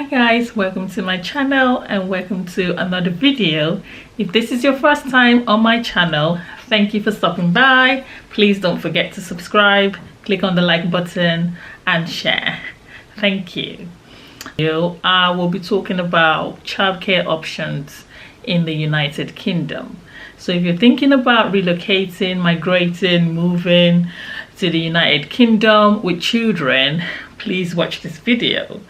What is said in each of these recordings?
Guys, welcome to my channel and welcome to another video. If this is your first time on my channel, thank you for stopping by. Please don't forget to subscribe, click on the like button and share. Thank you. I will be talking about childcare options in the United Kingdom. So if you're thinking about relocating, migrating, moving to the United Kingdom with children, please watch this video.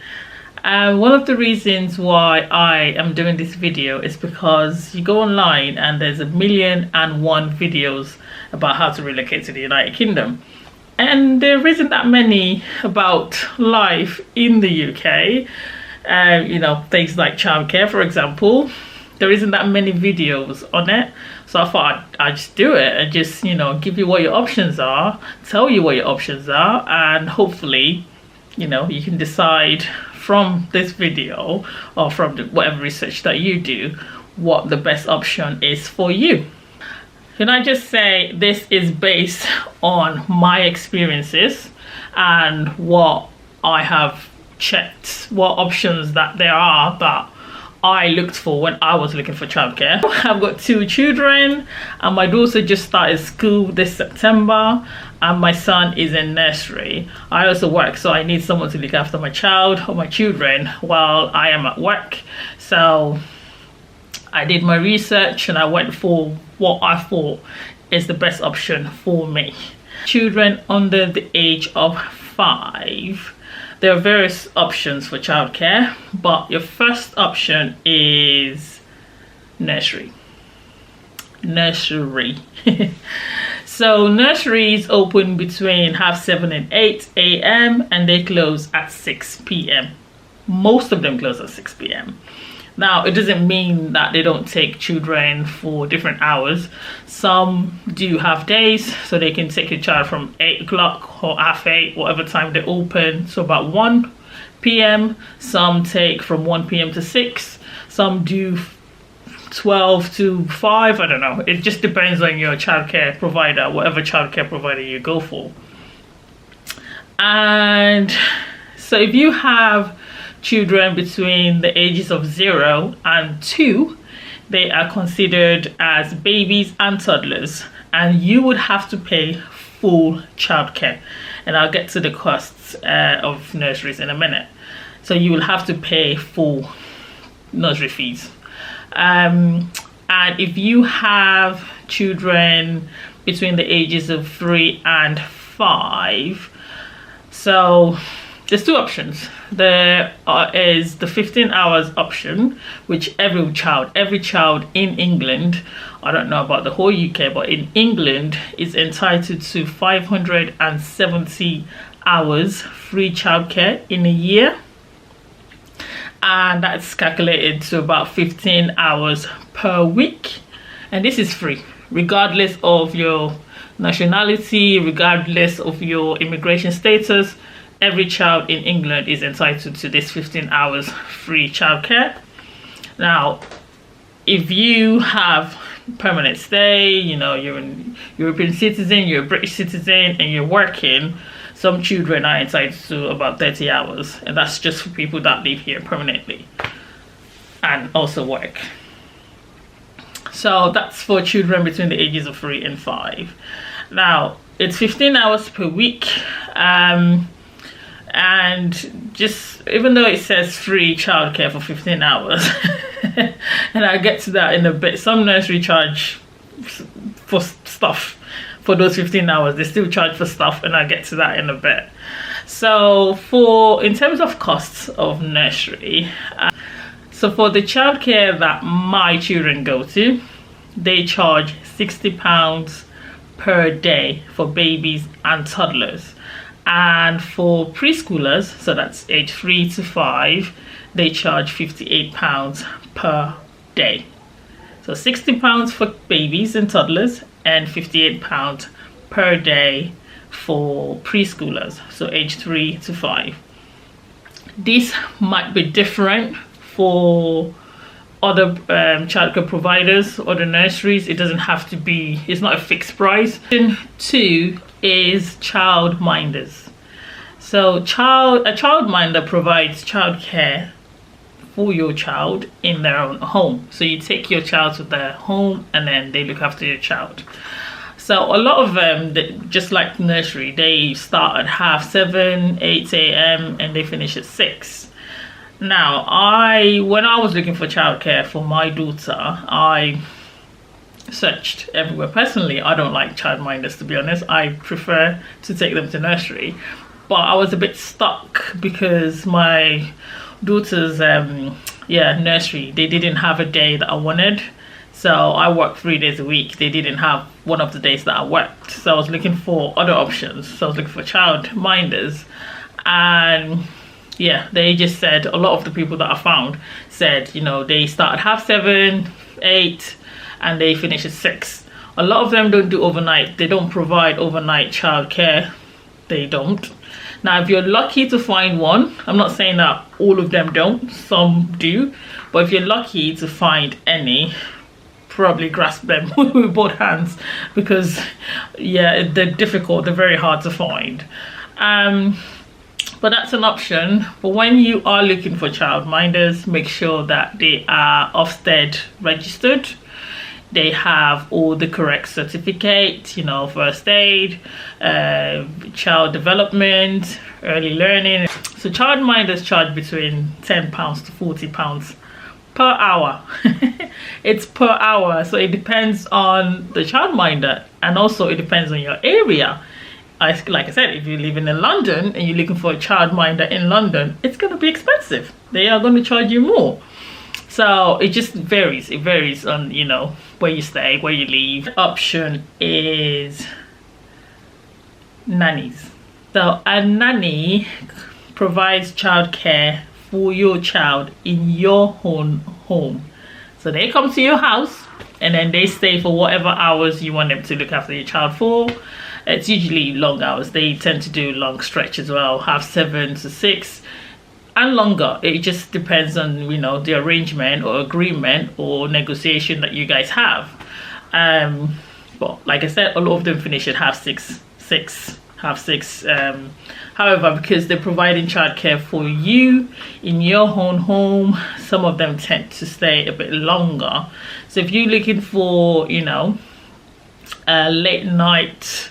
One of the reasons why I am doing this video is because you go online and there's 1,000,001 videos about how to relocate to the United Kingdom. And there isn't that many about life in the UK. Things like childcare, for example. There isn't that many videos on it. So I thought I'd just do it and just, give you what your options are, tell you what your options are, and hopefully, you can decide from this video or from whatever research that you do what the best option is for you. Can I just say this is based on my experiences and what I have checked, what options that there are that I looked for when I was looking for childcare. I've got 2 children and my daughter just started school this September and my son is in nursery. I also work, so I need someone to look after my child or my children while I am at work. So I did my research and I went for what I thought is the best option for me. Children under the age of 5. There are various options for childcare, but your first option is nursery. So nurseries open between 7:30 and 8 a.m. and they close at 6 p.m. Most of them close at 6 p.m. Now, it doesn't mean that they don't take children for different hours. Some do have days, so they can take a child from 8 o'clock or 8:30, whatever time they open, so about 1 p.m. Some take from 1 p.m. to 6. Some do 12 to 5, I don't know. It just depends on your childcare provider, whatever childcare provider you go for. And so if you have children between the ages of 0 and 2, they are considered as babies and toddlers, and you would have to pay full childcare. And I'll get to the costs of nurseries in a minute. So you will have to pay full nursery fees. And if you have children between the ages of 3 and 5, so there's 2 options. There is the 15 hours option, which every child in England, I don't know about the whole UK, but in England is entitled to 570 hours free childcare in a year. And that's calculated to about 15 hours per week. And this is free, regardless of your nationality, regardless of your immigration status. Every child in England is entitled to this 15 hours free childcare. Now, if you have permanent stay, you're a European citizen, you're a British citizen, and you're working, some children are entitled to about 30 hours. And that's just for people that live here permanently and also work. So that's for children between the ages of 3 and 5. Now, it's 15 hours per week. And just, even though it says free childcare for 15 hours, and I'll get to that in a bit, some nursery charge for stuff for those 15 hours. They still charge for stuff, and I'll get to that in a bit. So in terms of costs of nursery, so for the childcare that my children go to, they charge £60 per day for babies and toddlers. And for preschoolers, so that's age 3 to 5, they charge £58 per day. So £60 for babies and toddlers and £58 per day for preschoolers, so age 3 to 5. This might be different for other childcare providers, other nurseries. It doesn't have to be, it's not a fixed price. 2 is childminders. So a childminder provides childcare for your child in their own home. So you take your child to their home and then they look after your child. So a lot of them, just like nursery, they start at 7:30, 8 a.m. and they finish at 6. Now, when I was looking for childcare for my daughter, I searched everywhere. Personally, I don't like childminders, to be honest. I prefer to take them to nursery. But I was a bit stuck because my daughter's nursery, they didn't have a day that I wanted. So I worked 3 days a week. They didn't have one of the days that I worked. So I was looking for other options. So I was looking for childminders. And yeah, they just said, a lot of the people that I found said, they start at 7:30, 8, and they finish at 6. A lot of them don't do overnight. They don't provide overnight childcare. They don't. Now, if you're lucky to find one, I'm not saying that all of them don't, some do, but if you're lucky to find any, probably grasp them with both hands, because yeah, they're difficult, they're very hard to find. But that's an option. But when you are looking for childminders, make sure that they are Ofsted registered. They have all the correct certificates, first aid, child development, early learning. So childminders charge between £10 to £40 per hour. It's per hour, so it depends on the childminder, and also it depends on your area. Like I said, if you're living in London and you're looking for a childminder in London, it's going to be expensive. They are going to charge you more. So it just varies. It varies on, where you stay, where you live. Option is nannies. So a nanny provides childcare for your child in your own home. So they come to your house and then they stay for whatever hours you want them to look after your child for. It's usually long hours. They tend to do long stretch as well, 7:30 to 6. And longer. It just depends on the arrangement or agreement or negotiation that you guys have. But like I said, a lot of them finish at 6:30. However, because they're providing childcare for you in your own home, some of them tend to stay a bit longer. So if you're looking for a late night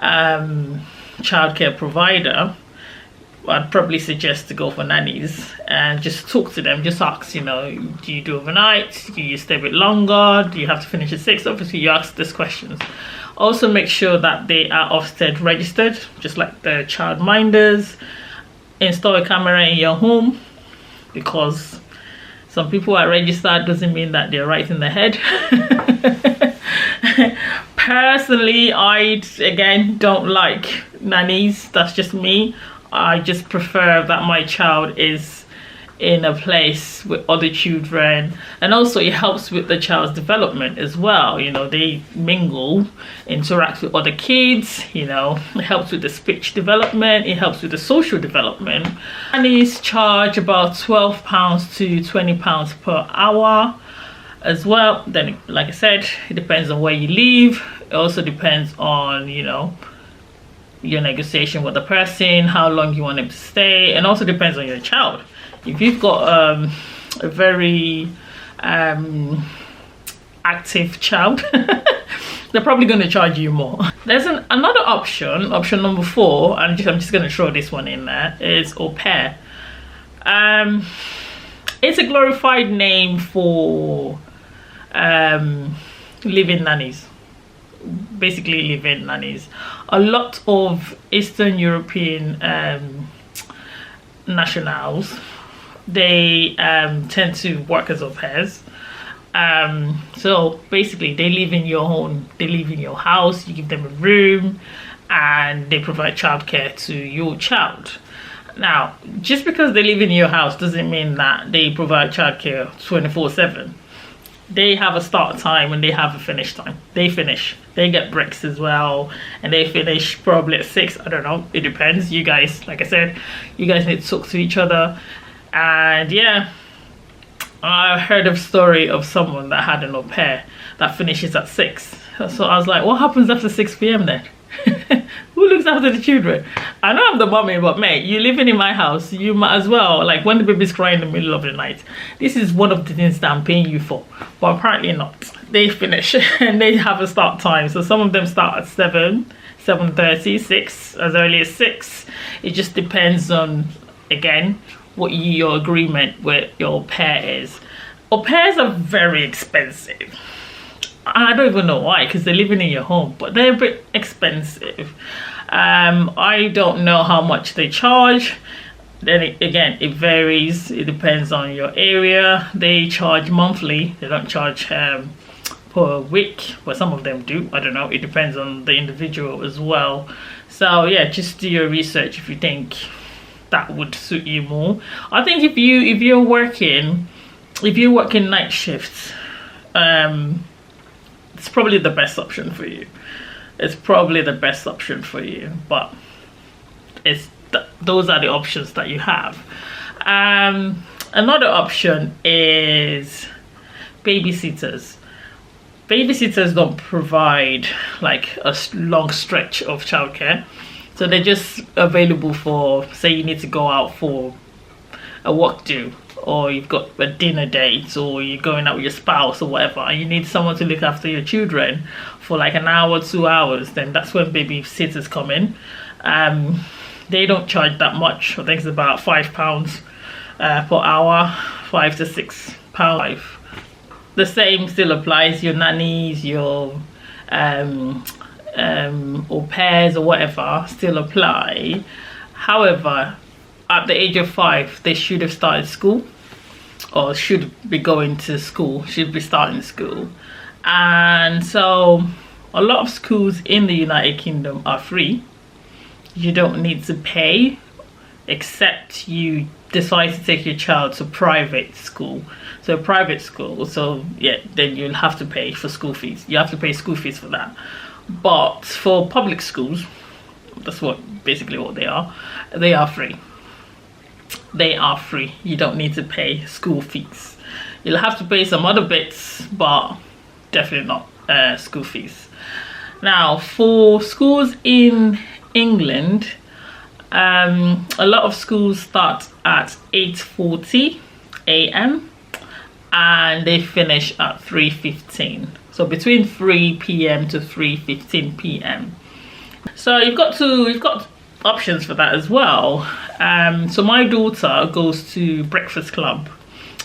childcare provider, I'd probably suggest to go for nannies and just talk to them. Just ask, do you do overnight? Do you stay a bit longer? Do you have to finish at 6? Obviously, you ask these questions. Also, make sure that they are Ofsted registered, just like the childminders. Install a camera in your home, because some people are registered doesn't mean that they're right in the head. Personally, I don't like nannies. That's just me. I just prefer that my child is in a place with other children, and also it helps with the child's development as well. They mingle, interact with other kids. It helps with the speech development, it helps with the social development. Nannies charge about £12 to £20 per hour as well. Then, like I said, it depends on where you live. It also depends on your negotiation with the person, how long you want them to stay, and also depends on your child. If you've got a very active child, they're probably going to charge you more. There's another option number 4, and I'm just going to throw this one in there, is au pair. It's a glorified name for live-in nannies. Basically live-in nannies. A lot of Eastern European nationals, they tend to work as au pairs. So basically they live in your home, they live in your house, you give them a room, and they provide childcare to your child. Now, just because they live in your house doesn't mean that they provide childcare 24/7. They have a start time and they have a finish time. They finish. They get breaks as well, and they finish probably at 6. I don't know. It depends. You guys, like I said, you guys need to talk to each other. And yeah, I heard a story of someone that had an au pair that finishes at 6. So I was like, what happens after 6 p.m. then? Who looks looks after the children? I know I'm the mommy, but mate, you're living in my house, you might as well, like when the baby's crying in the middle of the night, this is one of the things that I'm paying you for. But apparently not. They finish and they have a start time. So some of them start at 7:30, 6, as early as 6. It just depends on, again, what your agreement with your pair is. Au pairs are very expensive. I don't even know why, because they're living in your home, but they're a bit expensive. I don't know how much they charge. Then again, it varies. It depends on your area. They charge monthly. They don't charge per week, but some of them do. I don't know. It depends on the individual as well. So yeah, just do your research if you think that would suit you more. I think if you're working night shifts, it's probably the best option for you. It's probably the best option for you, but those are the options that you have. Another option is babysitters. Babysitters don't provide like a long stretch of childcare, so they're just available for, say you need to go out for a work do, or you've got a dinner date, or you're going out with your spouse or whatever, and you need someone to look after your children for like an hour, 2 hours, then that's when babysitters come in. They don't charge that much. I think it's about £5 per hour, £5 to £6. The same still applies. Your nannies, your au pairs or whatever still apply. However, at the age of 5, they should have started school, or should be going to school, should be starting school. And so a lot of schools in the United Kingdom are free. You don't need to pay, except you decide to take your child to private school. So private school, so yeah, then you'll have to pay for school fees. You have to pay school fees for that. But for public schools, that's basically what they are free. They are free. You don't need to pay school fees. You'll have to pay some other bits, but definitely not school fees. Now, for schools in England, a lot of schools start at 8:40 a.m. and they finish at 3:15. So between 3 p.m. to 3:15 p.m. So you've got options for that as well. So my daughter goes to breakfast club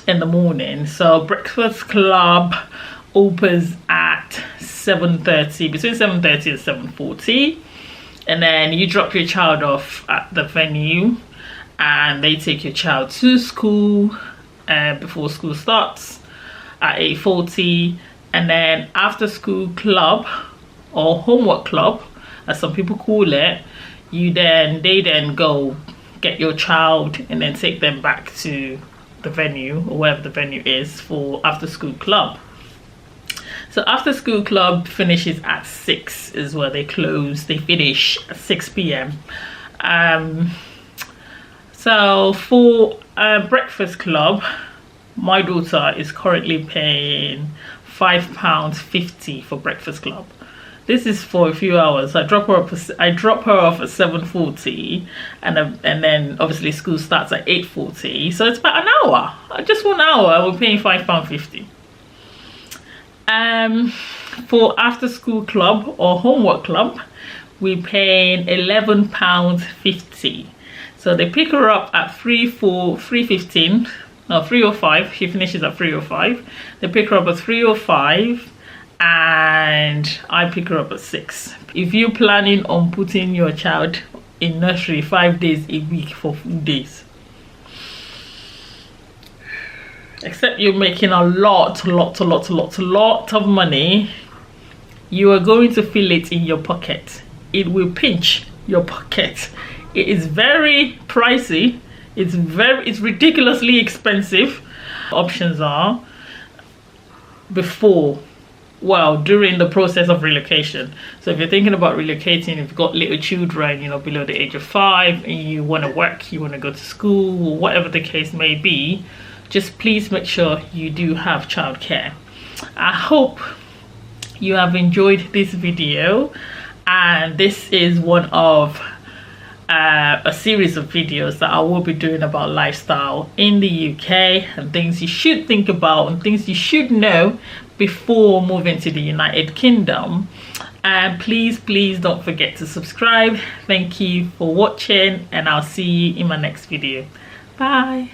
in the morning. So breakfast club opens at 7:30, between 7:30 and 7:40, and then you drop your child off at the venue and they take your child to school before school starts at 8:40. And then after school club, or homework club as some people call it, they then go get your child and then take them back to the venue, or wherever the venue is, for after school club. So after school club finishes at 6 is where they close. They finish at 6 p.m. So for breakfast club, my daughter is currently paying £5.50 for breakfast club. This is for a few hours. I drop her off at 7:40, and then obviously school starts at 8:40. So it's about an hour, just 1 hour. We're paying £5.50. For after school club or homework club, we're paying £11.50. So they pick her up at 3:15. No, 3:05. She finishes at 3:05. They pick her up at 3:05. And I pick her up at 6. If you're planning on putting your child in nursery 5 days a week for full days, except you're making a lot of money, you are going to feel it in your pocket. It will pinch your pocket. It is very pricey. It's ridiculously expensive. Options are during the process of relocation. So if you're thinking about relocating, if you've got little children, below the age of 5, and you want to work, you want to go to school, or whatever the case may be, just please make sure you do have childcare. I hope you have enjoyed this video, and this is one of a series of videos that I will be doing about lifestyle in the UK and things you should think about and things you should know before moving to the United Kingdom. And please don't forget to subscribe. Thank you for watching, and I'll see you in my next video. Bye.